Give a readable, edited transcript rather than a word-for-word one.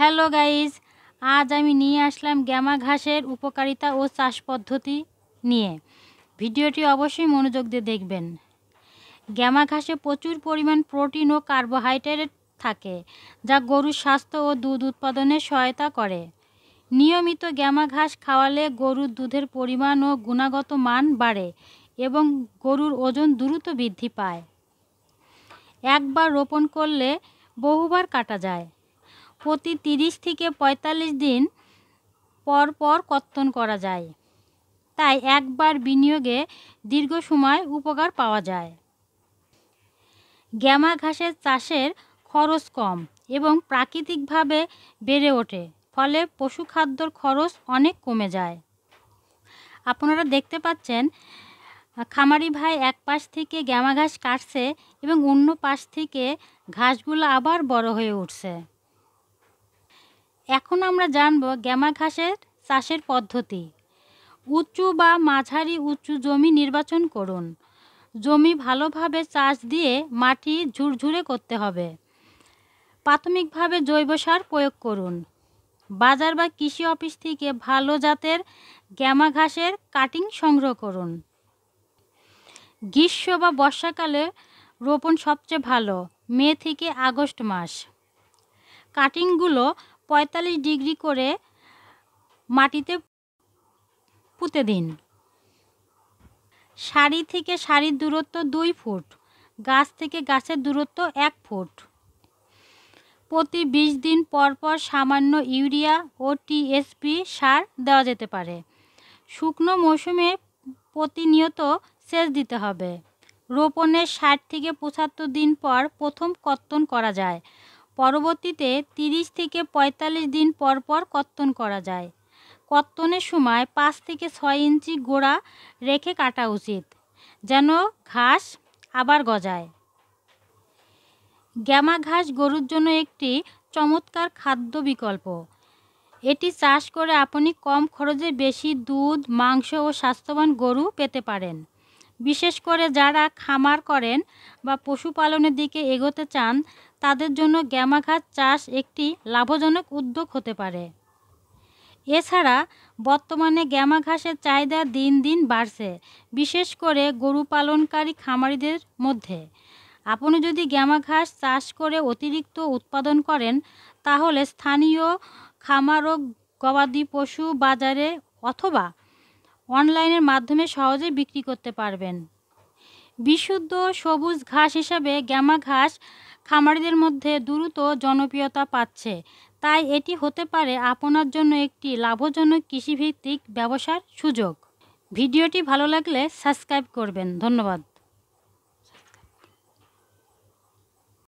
Hello guys, আজ আমি নিয়ে আসলাম গ্যামা ঘাসের উপকারিতা ও চাষ পদ্ধতি নিয়ে। ভিডিওটি অবশ্যই মনোযোগ দিয়ে দেখবেন। গ্যামা ঘাসে প্রচুর পরিমাণ প্রোটিন ও কার্বোহাইড্রেট থাকে, যা গরুর স্বাস্থ্য ও দুধ উৎপাদনে সহায়তা করে। নিয়মিত গ্যামা ঘাস খাওয়ালে গরুর দুধের পরিমাণ ও গুণগত মান বাড়ে এবং গরুর ওজন দ্রুত বৃদ্ধি পায়। একবার রোপণ করলে বহুবার কাটা যায়। প্রতি 30 থেকে 45 দিন পর পর কর্তন করা যায়। তাই একবার বিনিয়োগে দীর্ঘ সময় উপকার পাওয়া যায়। গ্যামা ঘাসের চাষের খরচ কম এবং প্রাকৃতিকভাবে বেড়ে ওঠে, ফলে পশুখাদ্যর খরচ অনেক কমে যায়। আপনারা দেখতে পাচ্ছেন খামারি ভাই এক পাশ থেকে গ্যামা ঘাস কাটছে এবং অন্য পাশ থেকে ঘাসগুলো আবার বড় হয়ে উঠছে। এখন আমরা জানব গ্যামা ঘাসের চাষের পদ্ধতি। উঁচু বা মাঝারি উঁচু জমি নির্বাচন করুন। জমি ভালোভাবে চাষ দিয়ে মাটি ঝুরঝুরে করতে হবে। প্রাথমিকভাবে জৈব সার প্রয়োগ করুন। বাজার বা কৃষি অফিস থেকে ভালো জাতের গ্যামা ঘাসের কাটিং সংগ্রহ করুন। গ্রীষ্ম বা বর্ষাকালে রোপণ সবচেয়ে ভালো, মে থেকে আগস্ট মাস। কাটিংগুলো 45 ডিগ্রি করে মাটিতে পুঁতে দিন। সারি থেকে সারির দূরত্ব 2 ফুট, গাছ থেকে গাছের দূরত্ব 1 ফুট। প্রতি 20 দিন পর পর সামান্য ইউরিয়া ও টিএসপি সার দেওয়া যেতে পারে। শুকনো মৌসুমে প্রতিনিয়ত সেচ দিতে হবে। রোপণের 60 থেকে 75 দিন পর প্রথম কর্তন করা যায়। পরবর্তীতে 30 থেকে 45 দিন পর পর কর্তন করা যায়। কর্তনের সময় 5 থেকে 6 ইঞ্চি গোড়া রেখে কাটা উচিত, যেন ঘাস আবার গজায়। গ্যামা ঘাস গরুর জন্য একটি চমৎকার খাদ্য বিকল্প। এটি চাষ করে আপনি কম খরচে বেশি দুধ, মাংস ও স্বাস্থ্যবান গরু পেতে পারেন। বিশেষ করে যারা খামার করেন বা পশুপালনের দিকে এগোতে চান, তাদের জন্য গ্যামা ঘাস চাষ একটি লাভজনক উদ্যোগ হতে পারে। এছাড়া বর্তমানে গ্যামা ঘাসের চাহিদা দিন দিন বাড়ছে, বিশেষ করে গরু পালনকারী খামারিদের মধ্যে। আপনি যদি গ্যামা ঘাস চাষ করে অতিরিক্ত উৎপাদন করেন, তাহলে স্থানীয় খামার ও গবাদি পশু বাজারে অথবা অনলাইনের মাধ্যমে সহজে বিক্রি করতে পারবেন। বিশুদ্ধ সবুজ ঘাস হিসাবে গ্যামা ঘাস খামারিদের মধ্যে দ্রুত জনপ্রিয়তা পাচ্ছে, তাই এটি হতে পারে আপনার জন্য একটি লাভজনক কৃষিভিত্তিক ব্যবসার সুযোগ। ভিডিওটি ভালো লাগলে সাবস্ক্রাইব করবেন। ধন্যবাদ।